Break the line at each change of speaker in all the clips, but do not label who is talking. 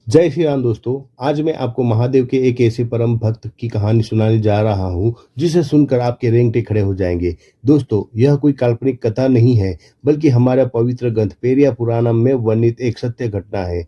जय श्री राम दोस्तों। आज मैं आपको महादेव के एक ऐसे परम भक्त की कहानी सुनाने जा रहा हूँ जिसे सुनकर आपके रेंगटे खड़े हो जाएंगे। दोस्तों, यह कोई काल्पनिक कथा नहीं है, बल्कि हमारा पवित्र ग्रंथ पेरिया पुराणम में वर्णित एक सत्य घटना है।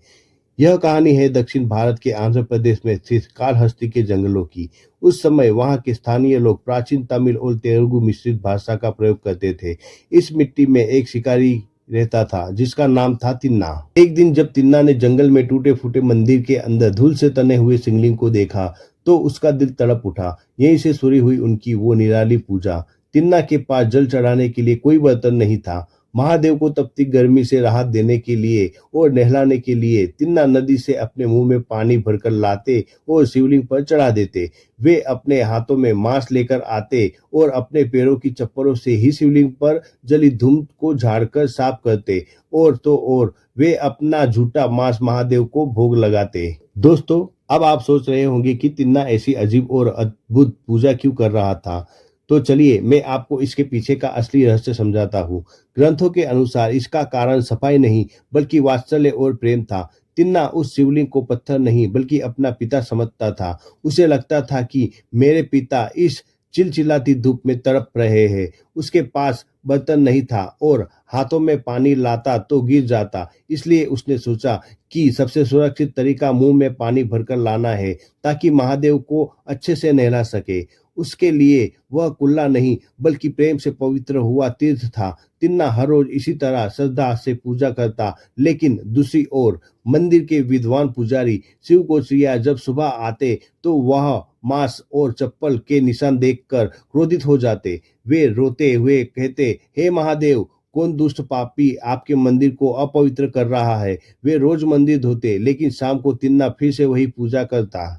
यह कहानी है दक्षिण भारत के आंध्र प्रदेश में स्थित कालहस्ती के जंगलों की। उस समय वहां के स्थानीय लोग प्राचीन तमिल और तेलुगु मिश्रित भाषा का प्रयोग करते थे। इस मिट्टी में एक शिकारी रहता था जिसका नाम था तिन्ना। एक दिन जब तिन्ना ने जंगल में टूटे फूटे मंदिर के अंदर धूल से तने हुए शिवलिंग को देखा तो उसका दिल तड़प उठा। यहीं से शुरू हुई उनकी वो निराली पूजा। तिन्ना के पास जल चढ़ाने के लिए कोई बर्तन नहीं था। महादेव को तपती गर्मी से राहत देने के लिए और नहलाने के लिए तिन्ना नदी से अपने मुंह में पानी भरकर लाते और शिवलिंग पर चढ़ा देते। वे अपने हाथों में मांस लेकर आते और अपने पैरों की चप्पलों से ही शिवलिंग पर जली धूम को झाड़कर साफ करते। और तो और वे अपना झूठा मांस महादेव को भोग लगाते। दोस्तों, अब आप सोच रहे होंगे कि तिन्ना ऐसी अजीब और अद्भुत पूजा क्यों कर रहा था। तो चलिए मैं आपको इसके पीछे का असली रहस्य समझाता हूँ। ग्रंथों के अनुसार इसका कारण सफाई नहीं, बल्कि वात्सल्य और प्रेम था। तिन्ना उस शिवलिंग को पत्थर नहीं बल्कि अपना पिता समझता था। उसे लगता था कि मेरे पिता इस चिलचिलाती धूप में तड़प रहे हैं। उसके पास बर्तन नहीं था और हाथों में पानी लाता तो गिर जाता। इसलिए उसने सोचा कि सबसे सुरक्षित तरीका मुंह में पानी भरकर लाना है, ताकि महादेव को अच्छे से नहला सके। उसके लिए वह कुल्ला नहीं बल्कि प्रेम से पवित्र हुआ तीर्थ था। तिन्ना हर रोज इसी तरह श्रद्धा से पूजा करता, लेकिन दूसरी ओर मंदिर के विद्वान पुजारी शिव गोचरिया जब सुबह आते तो वह मांस और चप्पल के निशान देखकर क्रोधित हो जाते। वे रोते हुए कहते, हे महादेव, कौन दुष्ट पापी आपके मंदिर को अपवित्र कर रहा है। वे रोज मंदिर धोते, लेकिन शाम को तिन्ना फिर से वही पूजा करता।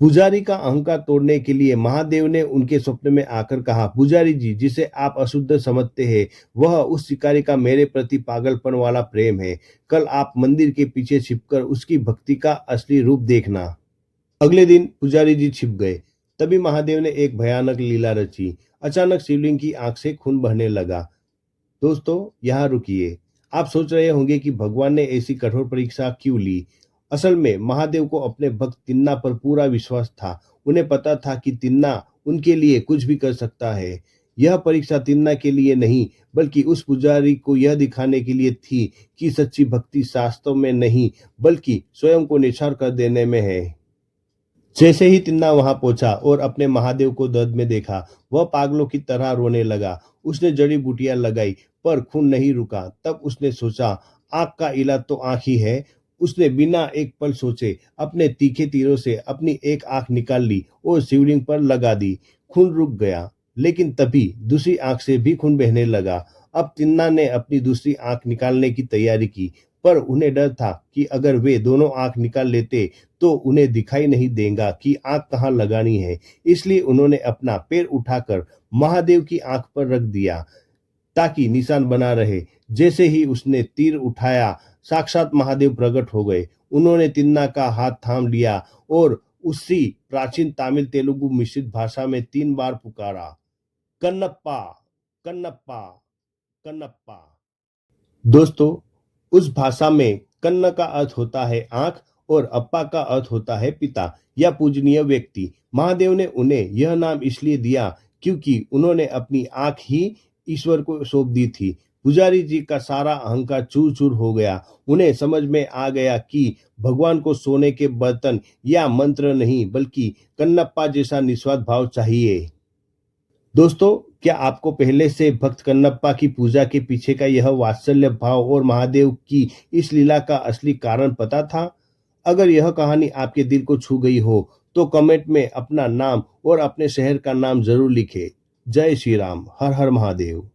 पुजारी का अहंकार तोड़ने के लिए महादेव ने उनके स्वप्न में आकर कहा, पुजारी जी, जिसे आप अशुद्ध समझते हैं वह उस शिकारी का मेरे प्रति पागलपन वाला प्रेम है। कल आप मंदिर के पीछे छिपकर उसकी भक्ति का असली रूप देखना। अगले दिन पुजारी जी छिप गए। तभी महादेव ने एक भयानक लीला रची। अचानक शिवलिंग की आंख से खून बहने लगा। दोस्तों, यहाँ रुकिए। आप सोच रहे होंगे कि भगवान ने ऐसी कठोर परीक्षा क्यों ली। असल में महादेव को अपने भक्त तिन्ना पर पूरा विश्वास था। उन्हें पता था कि तिन्ना उनके लिए कुछ भी कर सकता है। यह परीक्षा तिन्ना के लिए नहीं, बल्कि उस पुजारी को यह दिखाने के लिए थी कि सच्ची भक्ति शास्त्रों में नहीं, बल्कि स्वयं को निछावर कर देने में है। जैसे ही तिन्ना वहां पहुंचा और अपने महादेव को दर्द में देखा, वह पागलों की तरह रोने लगा। उसने जड़ी बूटियां लगाई, पर खून नहीं रुका। तब उसने सोचा, आंख का इलाज तो आंख ही है। उसने बिना एक पल सोचे अपने तीखे तीरों से अपनी एक आंख निकाल ली और शिवलिंग पर लगा दी। खून रुक गया, लेकिन तभी दूसरी आंख से भी खून बहने लगा। अब तिन्ना ने अपनी दूसरी आंख निकालने की तैयारी की, पर उन्हें डर था कि अगर वे दोनों आंख निकाल लेते तो उन्हें दिखाई नहीं देगा कि आंख कहाँ लगानी है। इसलिए उन्होंने अपना पैर उठाकर महादेव की आंख पर रख दिया, ताकि निशान बना रहे। जैसे ही उसने तीर उठाया, साक्षात महादेव प्रकट हो गए। उन्होंने तिन्ना का हाथ थाम लिया और उसी प्राचीन तमिल तेलुगु मिश्रित भाषा में 3 बार पुकारा, कन्नप्पा, कन्नप्पा, कन्नप्पा। दोस्तों, उस भाषा में कन्न का अर्थ होता है आंख और अप्पा का अर्थ होता है पिता या पूजनीय व्यक्ति। महादेव ने उन्हें यह नाम इसलिए दिया क्योंकि उन्होंने अपनी आंख ही ईश्वर को सौंप दी थी। पुजारी जी का सारा अहंकार चूर चूर हो गया। उन्हें समझ में आ गया कि भगवान को सोने के बर्तन या मंत्र नहीं, बल्कि कन्नप्पा जैसा निस्वार्थ भाव चाहिए। दोस्तों, क्या आपको पहले से भक्त कन्नप्पा की पूजा के पीछे का यह वात्सल्य भाव और महादेव की इस लीला का असली कारण पता था? अगर यह कहानी आपके दिल को छू गई हो तो कमेंट में अपना नाम और अपने शहर का नाम जरूर लिखें। जय श्री राम। हर हर महादेव।